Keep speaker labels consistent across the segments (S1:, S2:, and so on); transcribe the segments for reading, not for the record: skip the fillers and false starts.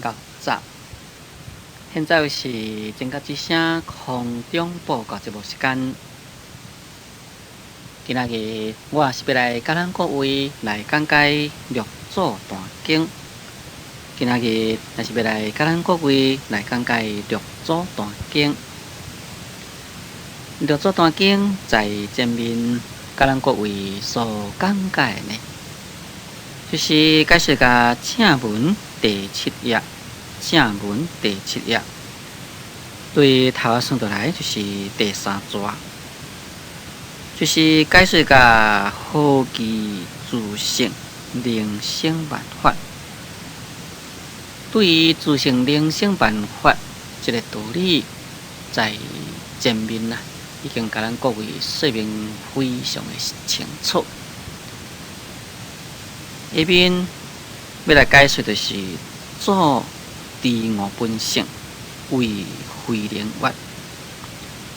S1: 牛杂。现在是正甲之声空中报告节目时间。今仔日我是要来甲咱各位来讲解六祖坛经。今仔日也是要来甲咱各位来讲解六祖坛经。六祖坛经在前面甲咱各位所讲解呢，就是解释个正文第7页，正文第7页，对头仔算倒来就是第3章，就是解释个好奇自性灵性万法。对于自性灵性万法这个道理，在前面啊，已经甲咱各位说明非常的清楚。下面要来解说的是祖知我本性为非灵vật，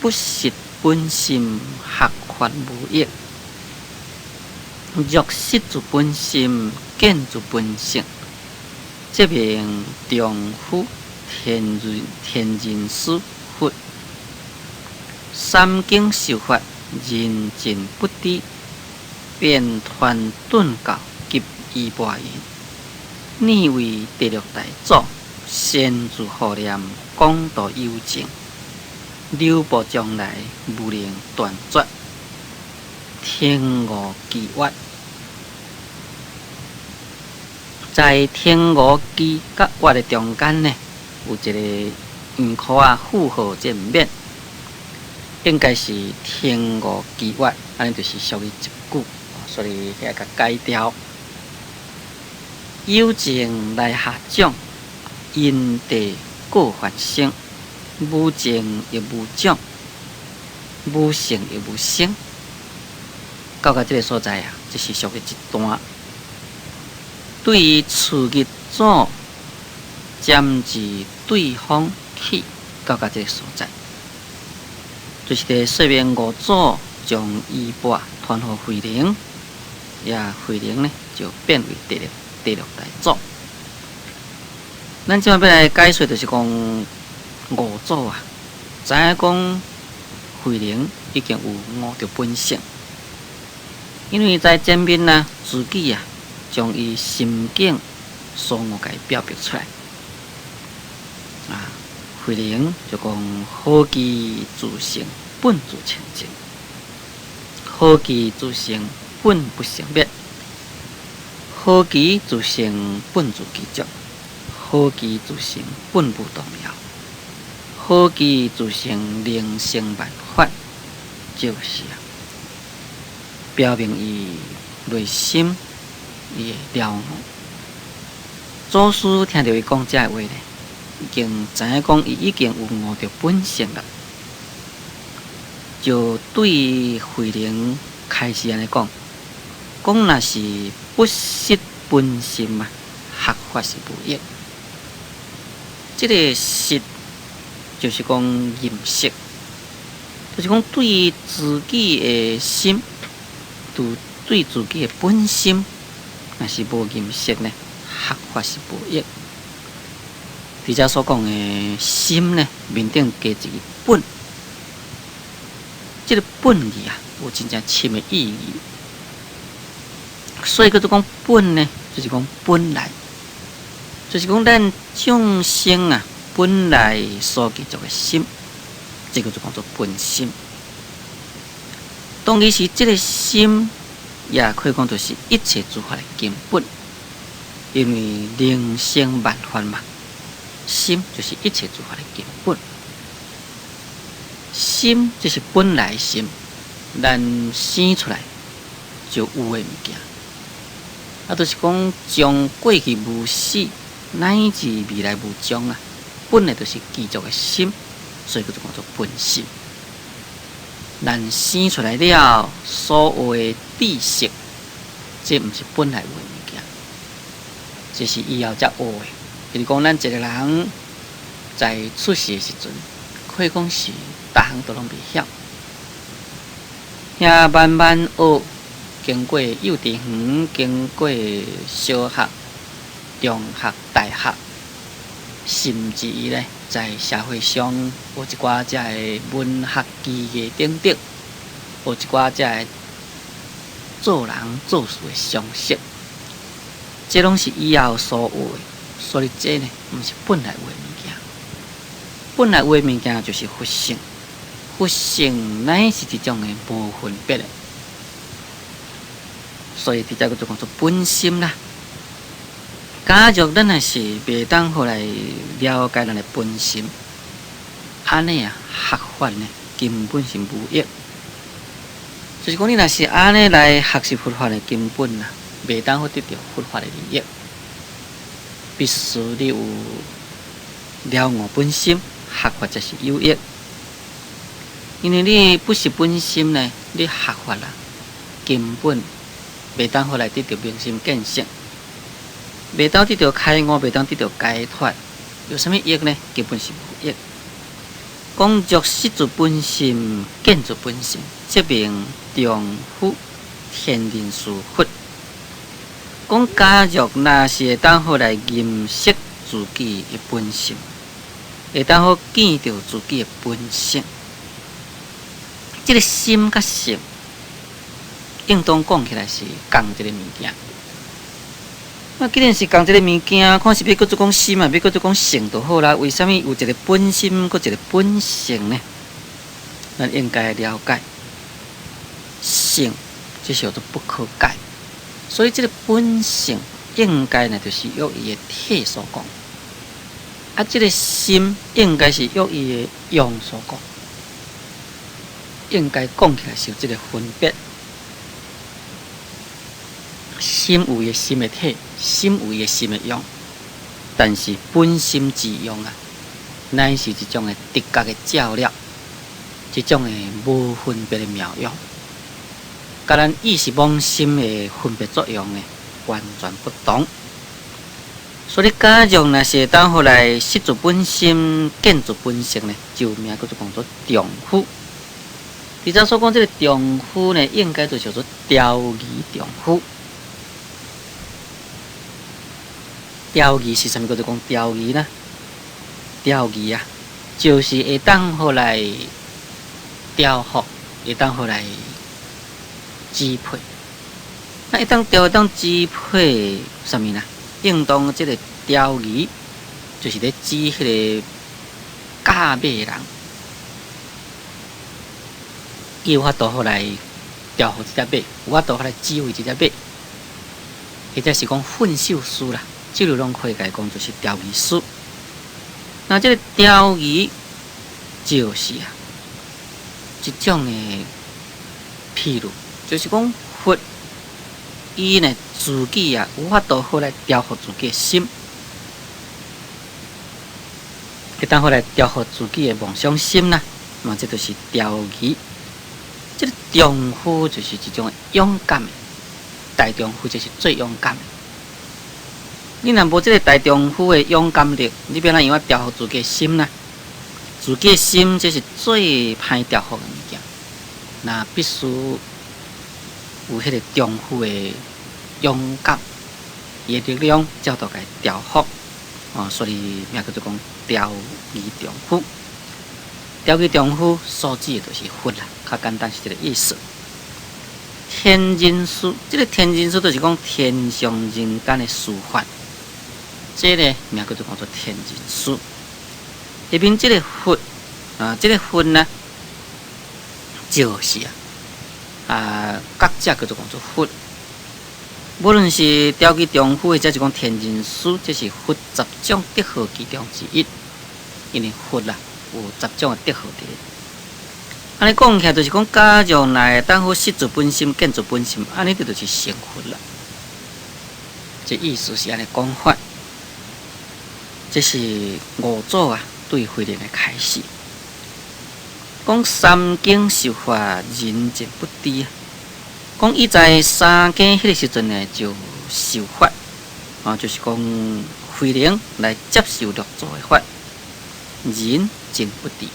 S1: 不识本心学法无益。若识诸本心，见诸本性，即名丈夫天人师佛。三经受法，人尽不知，便传顿教及衣钵言。你为第六代祖，先自护念，广度有情，留步将来，无能断绝。天五机曰，在天五机甲月的中间呢，有一个圆箍啊，符号正面，应该是天五机月，安尼就是属于一句，所以遐甲改掉。有情来下种，因地各繁生，无情亦无种，无性亦无生。到这个所在啊，这是属于一段。对于次日祖占至对方起，到这个所在，就是在说明五祖将衣钵传予慧能，也慧能呢就变为第六代祖。咱即摆要来解说，就是讲五祖啊，知影讲慧能已经有悟着本性，因为在前面呢，自己啊将伊心境所悟给表表出来。慧能就讲好奇自性，本自清净；好奇自性，本不生灭；好奇自性，本自具足；好奇自性，本不动摇；好奇自性，灵性万法，就是表明伊内心伊的了悟。祖师听到伊讲这话呢，已经知影讲伊已经有悟着本性了，就对慧能开始安尼讲，讲若是不识本心啊，学法是无益。这个识就是讲认识，就是讲对自己的心，对自己的本心，若是无认识呢，学法是无益。伫遮所讲的心呢，面顶加一个本，这个本字啊，有真正深的意义。所以叫做讲本呢，就是讲本来，就是讲咱众生啊，本来所具足的心，这个就叫做本心。当其时，这个心也可以讲就是一切诸法的根本，因为灵性万法嘛。心就是一切诸法的根本，心就是本来心，咱生出来就有的物件，就是讲将过去无始乃至未来无终啊，本来就是具足的心，所以叫做本心。咱生出来了所有的知识，这不是本来有的物件，这是以后才学的。就是讲，咱一个人在出世的时阵，可以讲是逐项都拢未晓，遐慢慢学，经过幼稚园，经过小学、中学、大学，甚至于咧，在社会上有一寡遮个文学技艺等等，有一寡遮个做人做事的常识，这拢是以后所有的。所以这呢，毋是本来有的物件。本来有的物件就是佛性，佛性乃是一种的无分别的。所以，伫遮个就讲做本心啦。假如咱也是袂当互来了解咱的本心，安尼啊，学法呢根本是无益。就是讲，你若是安尼来学习佛法的根本啊，袂当好得到佛法的利益。必须你有了悟本心，学法才是有益。因为你不是本心呢，你学法啦，根本袂当好来得到明心见性。袂当得到开悟，袂当得到解脱，有啥物益呢？根本是无益。讲若识自本心，见自本性，则名丈夫天人师佛。讲假若若是会当好来认识自己的本性，会当好见到自己的本性，这个心甲性，应当讲起来是共一个物件。那既然是共一个物件，看是要搁做讲心啊，要搁做讲性就好啦。为什么有一个本心，搁一个本性呢？咱应该了解，性这是叫做不可改，所以这个本性应该呢，就是用伊的体所讲，啊，这个心应该是用伊的用所讲，应该讲起来是有这个分别。心有伊心的体，心有伊心的用，但是本心之用啊，乃是一种的直觉的照料，一种的无分别的妙用，甲咱意识妄心的分别作用呢，完全不同。所以假如若是当好来识自本心，见自本性呢，就名叫做讲做丈夫。伫遮所讲这个丈夫呢，应该就叫做调仪丈夫。调仪是啥物？叫做讲调仪呢？调仪啊，就是会当好来调服，会当好来支配。那会当支配啥物呢？应当这个调仪，就是咧指迄个驾马人，伊有法度好来调服这只马，有法度好来指挥这只马，或者是讲驯兽师啦。这类拢可以来讲，就是调仪师。那这个调仪就是啊，一种的譬如，就是讲佛伊呢自己啊，有法度好来调服自己的心，会当好来调服自己的妄想心啦。嘛，这就是调仪。这个丈夫就是一种勇敢的，大丈夫就是最勇敢的。你若无这个大丈夫的勇敢力，你要哪样调服自己的心呢？自己的心这是最歹调服的物件，那必须有迄个丈夫的勇敢，伊的力量才到该调服。所以名叫做讲调仪丈夫。调仪丈夫所指的就是佛啦，较简单是这个意思。天人师，这个天人师就是讲天上人间的师法。这个名叫做天人师。下面这个佛这个佛呢，就是各者叫做佛。无论是调仪丈夫，或者是讲天人师，这是佛10种德号其中之一。因为佛啦有10种的德号伫。安尼讲起来，就是讲假如来当好识自本心，见自本心，安尼就是成佛啦。这意思是安尼讲法。这是五祖啊对慧能的开示。讲三经受法，人尽不知。讲伊在三更迄个时阵呢，就受法就是讲慧能来接受六祖的法，人尽不知。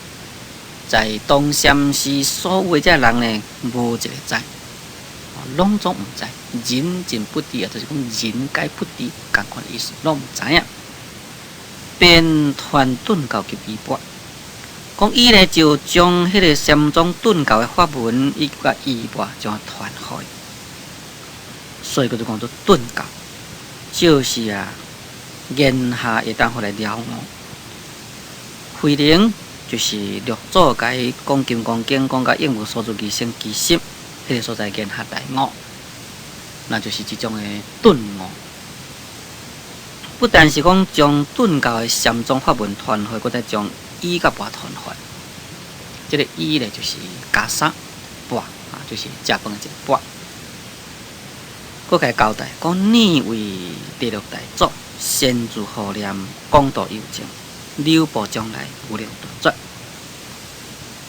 S1: 在当禅时，所有的人呢，无一个知，拢总唔知。人尽不知啊，就是讲人皆不知，共款意思，拢唔知影。便传顿教及衣钵。讲伊呢就将迄个禅宗顿教的法门，伊甲衣钵将传开，所以叫做讲做顿教，就是言下会当互来了悟。慧能就是六祖甲伊讲金刚经，讲甲应无所住其性其实，迄个所在言下大悟，那就是即种的顿悟。不但是讲将顿教的禅宗法门传开，搁再将衣甲钵传开。这个衣呢，就是袈裟钵就是食饭的这个钵。搁甲交代讲，你为第六代祖，先祖护念，广度有情，留步将来有灵断绝。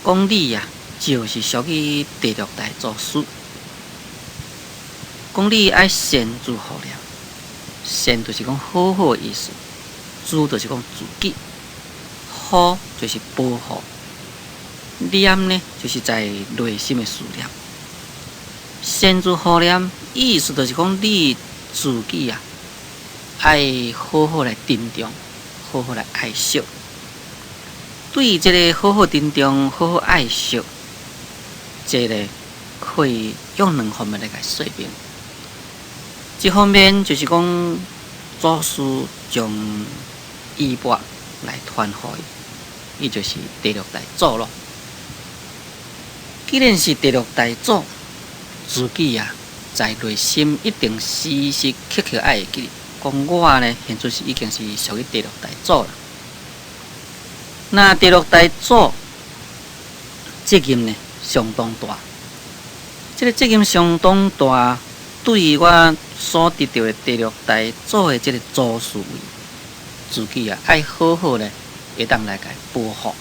S1: 讲你就是属于第六代祖师。讲你爱先祖护念，先就是讲好好的意思，祖就是讲自己，护就是保护，念呢就是在内心的思念。先祖护念，意思就是讲你自己爱好好来珍重，好好来爱惜。对这个好好珍重、好好爱惜，这个可以用两方面来说明。一方面就是讲，祖师将衣钵来传开，伊就是第六代祖咯。既然是第六代祖，自己在内心一定时时刻刻爱会记，讲我呢现在是已经是属于第六代祖了。那第六代祖责任呢相当大，这个责任相当大，对于我所得到的第六代祖的这个祖师位，自己爱好好的会当来保护。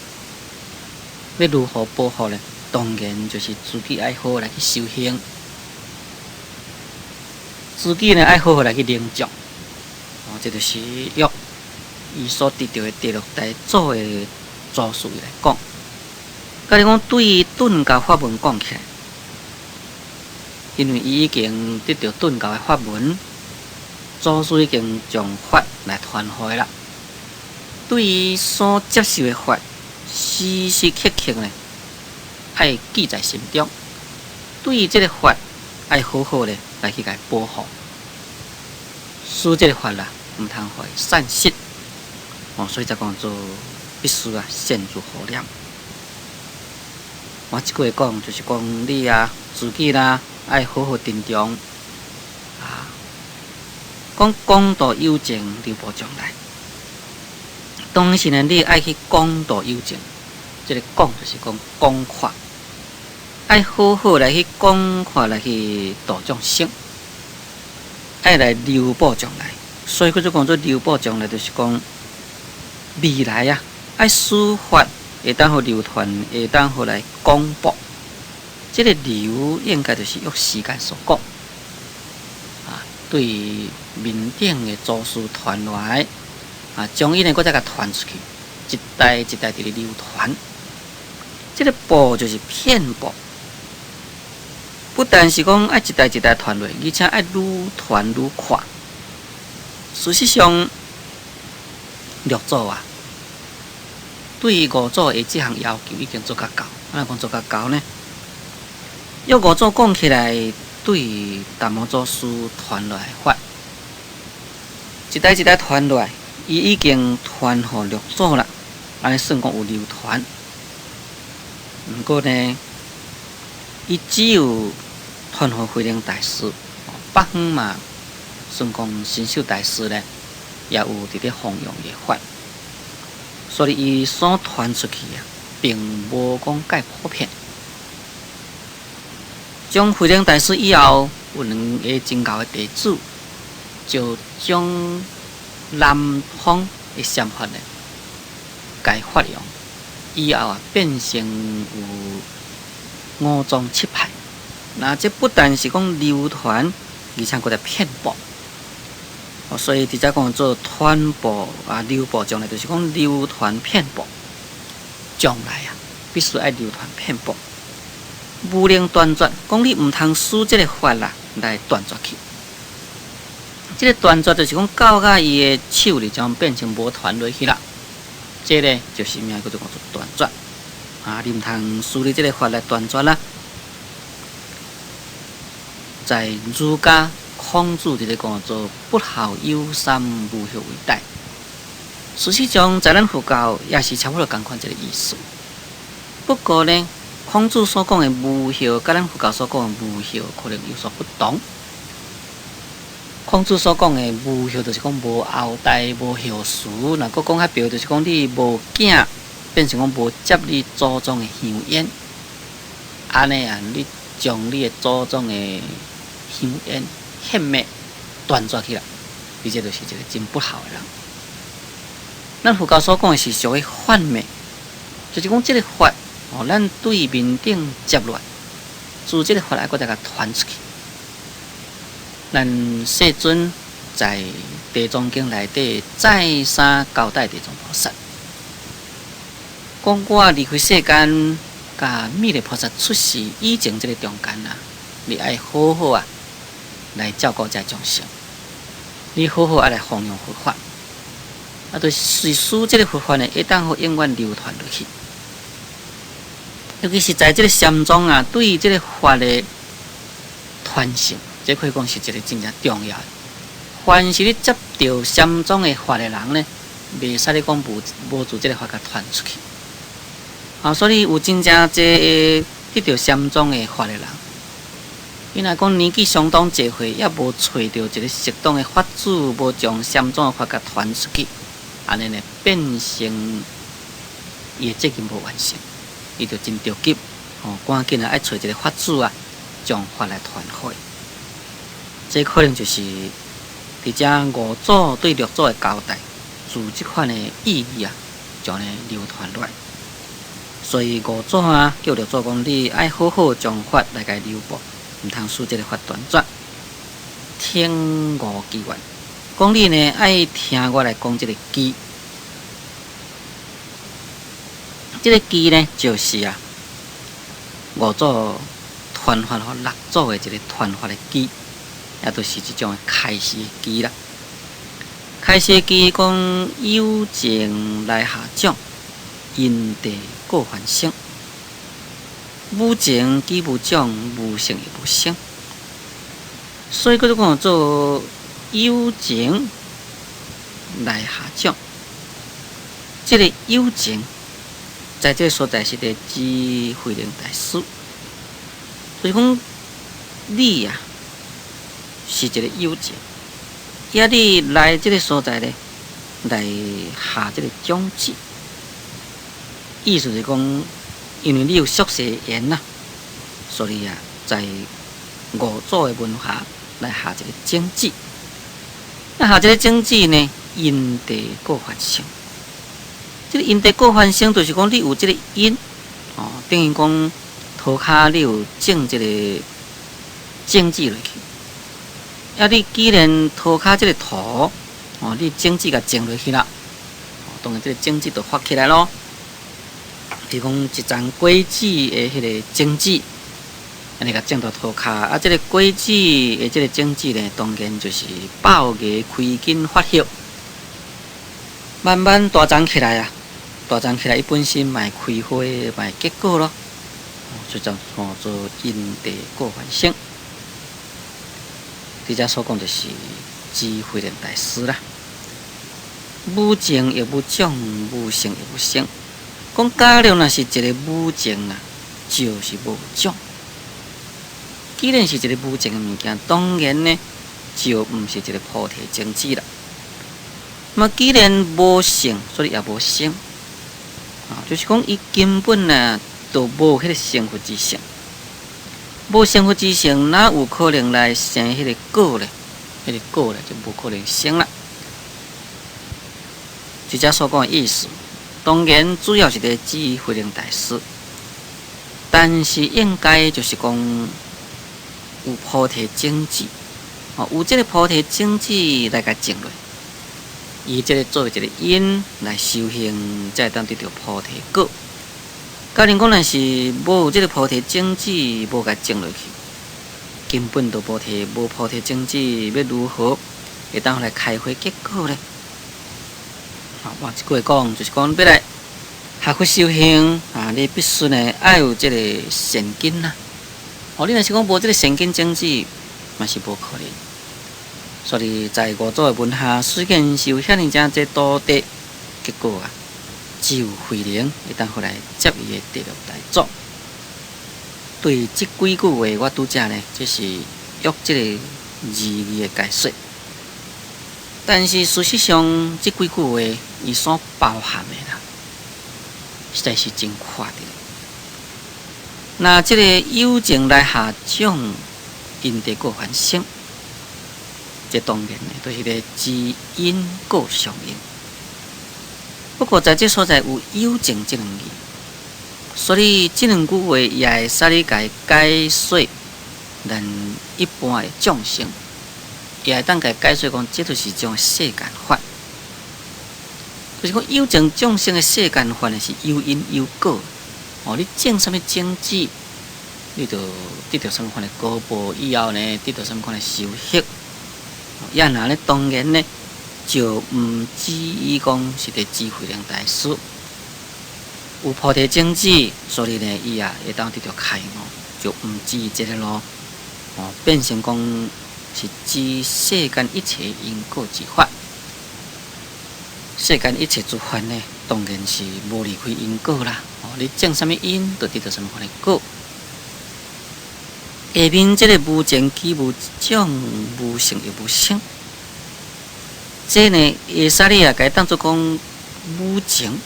S1: 要如何保护呢？当然就是自己爱好好来去修行，自己呢爱好好来去凝重。这就是用伊所得到的第六代祖的祖师来讲。甲你讲，对于顿教法门讲起来，因为伊已经得到顿教的法门，祖师已经将法来传开了。对于所接受的法，时时刻刻呢，爱记在心中。对于这个法，爱好好的来去甲保护，使这个法唔通互伊散失。所以才讲做必须先做护念。我即句讲就是讲你自己爱好好珍重讲广度有情，留步将来。当时呢，你爱去广度有情，这个讲就是讲广阔，爱好好来去广阔来去度众生，爱来留步将来。所以佢就讲做留步将来，就是讲未来爱书法会当互流传，会当互来广播。这个流应该就是用时间所讲对面顶的祖师传来将伊呢，再甲传出去，一代一代伫咧流传。这个播就是遍播，不但是讲爱一代一代传落，而且爱愈传愈快。事实上，六祖对于五祖的这项要求已经做甲到。安怎讲做甲到呢？要五祖讲起来，对达摩祖师传落来法，一代一代传落来，伊已经传互六祖啦。安尼算讲有流传。不过呢，伊只有传互慧能大师，北方嘛，算讲神秀大师呢，也有伫咧弘扬的法。所以伊所传出去并无讲介普遍。将慧能大师以后，有两个真教的弟子，就将南方的禅法呢，该发扬。以后变成有五宗七派。那这不但是讲流传，而且佫在遍布。所以直接讲做传播流布，将来就是讲流传遍布。将来必须爱流传遍布。无能断绝，讲你唔通使这个法来断绝去。这个断绝就是讲到甲伊的手里将变成无传落去啦。这个就是名叫做断绝啊，你毋通梳理这个法来断绝啦。在儒家孔子这个讲做不孝有三，无孝为大。事实上，在咱佛教也是差不多同款这个意思。不过呢，孔子所讲的无孝，甲咱佛教所讲的无孝可能有所不同。孔子所讲的无孝，就是讲无后代、无孝嗣。若佫讲较表，就是讲你无囝，变成讲无接你祖宗的香烟。安尼啊，你将你的祖宗的香烟献灭断绝起来，你这就是一个真不孝的人。咱佛教所讲的是属于反灭，就是讲这个法咱对面顶接落来，自这个法来搁再甲传出去。咱世尊在《地藏经》内底再三交代地藏菩萨，讲我离开世间，甲弥勒菩萨出世以前这个中间啊，你爱好好啊来照顾这众生，你好好来弘扬佛法，就是使这个佛法呢，会当好永远流传落去。尤其是在这个禅宗啊，对于这个法的传承。这可以讲是一个真正重要的。凡是你接到禅宗的法的人呢，袂使你讲无自这个法甲传出去。所以有真正这得到禅宗的法的人，伊若讲年纪相当济岁，也无找到一个适当的法子，无将禅宗的法甲传出去，安尼呢变成伊的责任无完成，伊就真着急，赶紧爱找一个法子啊，将法来传开。这可能就是伫遮五祖对六祖的交代，自这款的意义啊，将呢流传落来。所以五祖啊，叫六祖讲，你爱好好将法来甲流布，毋通使这个法断绝。听我机缘，讲你呢爱听我来讲这个机，这个机呢就是啊，五祖传法和六祖的一个传法的机。也就是这种开示的机啦。开示机讲有情来下降，因地各还生。无情既无种，无性也无生。所以，佢讲做有情来下降。这个有情，在这个所在是个智慧灵大师。所以讲你呀。是一个有情，也你来这个所在呢，来下这个种子，意思是讲，因为你有宿世缘呐，所以啊，在五祖的文化来下这个种子。那下这个种子呢，因地各还生。这个因地各还生，就是讲你有这个因，等于讲涂骹你有种这个种子落去。你既然涂骹这个土，你种子甲种落去啦，当然这个种子就发起来咯。比如讲一丛果子的迄个种子，安尼甲种到涂骹，这个果子的这个种子呢，当然就是爆芽开根发叶，慢慢大长起来啊，大长起来，伊本身卖开花，卖结果咯，就叫做因地各还生。伫遮所讲就是智慧的大师啦，无情也无种，无性也无生。讲假如若是一个无情啊，就是无种。既然是一个无情的物件，当然呢，就毋是一个菩提种子啦。既然无性，所以也无生。就是讲伊根本啊，都无迄个生佛之性。无生佛之性，哪有可能来生迄个果呢？迄个果呢，就无可能生啦。这遮所讲的意思，当然主要是个智慧灵大师，但是应该就是讲有菩提种子，有这个菩提种子来甲种落，以这个作为一个因来修行，才会当得到菩提果。假如讲若是无有这个菩提种子，无甲种落去，根本都无菩提种子，要如何会当来开花结果咧。换一句话讲，就是讲要来学佛修行你必须呢要有这个善根呐。你若是讲无这个善根种子，嘛是无可能。所以在五祖的文下，虽然是有遐尼正这道德，结果只有慧能会当回来接伊的第六代祖。对这几句话，我拄则呢，就是用这个字义的解说。但是事实上，这几句话伊所包含的啦，实在是真快的。那这个有情来下种，因得果还生，这当然呢，都是个知因果相应。不过在这所在有有情这两字，所以这两句话也会使你解解说咱一般的众生。也会当甲解说讲，这就是一种世间法，就是讲有情众生的世间法呢，是有因有果。你种什么种子，你就得到什么款的果报，以后呢，得到什么款的收获。也那呢，当然呢，就唔至于讲是伫智慧量大师有菩提种子，所以呢，伊会当得到开悟，就唔至于这个咯。变成讲。是知世间一切因果之法，世间一切之法呢，当然是无离开因果啦。你种什么因，就得到什么款的果。下面这个无情起无种，无成又无生，这呢会使你该当作讲无情。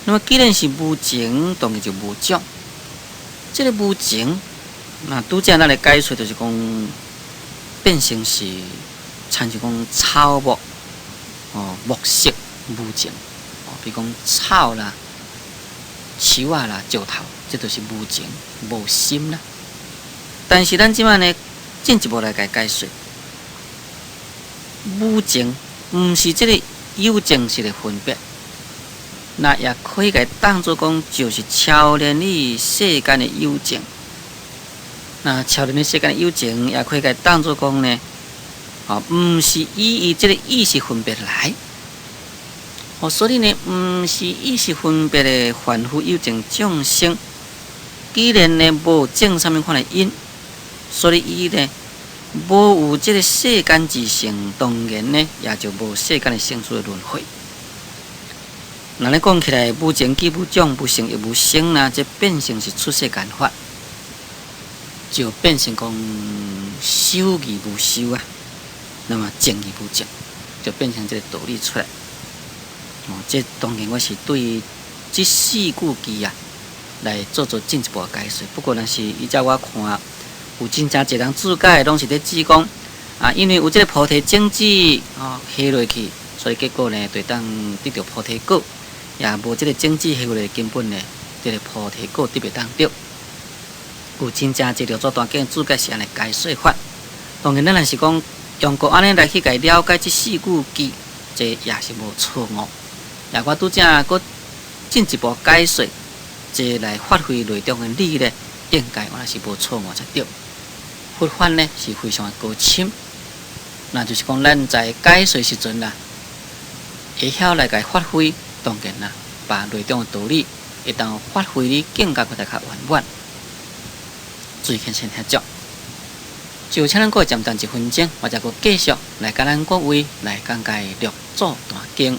S1: 那么既然是无情，当然就无种。这个无情，那拄则咱来解说，就是讲。变成是参像讲草木木色无情比如讲草啦、树啦、石头，这都是无情无心啦。但是咱即摆呢，进一步来解说，无情毋是这个有情式的分别，那也可以给当作讲就是超然你世间的有情。那超然的世间的有情，也可以给当作讲呢，唔是以这个意识分别来，所以呢，唔是意识分别的凡夫有情众生，既然呢无种什么款的因，所以伊呢无有这个世间之性，当然呢也就无世间的生死的轮回。那你讲起来，无情既无种，无成又无生啦，这变成是出世间法。就变成讲修而无修那么正而不正，就变成这个道理出来。这当然我是对这四句句来做进一步的解说。不过，若是依照我看，有真正一人注解，拢是咧指讲因为有这个菩提种子下落去，所以结果呢，就当得到菩提果；也无这个种子下落来，根本呢，这个菩提果得袂当得。有真正一条做段经注解是安尼解说法。当然，咱若是讲用过安尼来去了解这四句句，这也是无错误。也我拄则佫进一步解说，这来发挥内中的理呢，应该我是无错误才对。佛法呢是非常的高深，那就是讲咱在解说时阵会晓来个发挥，当然把内中的道理会当发挥你更加较圆满。注意看先听讲，就请咱过暂停1分钟，我再佫继续来甲咱各位来讲解六祖大经。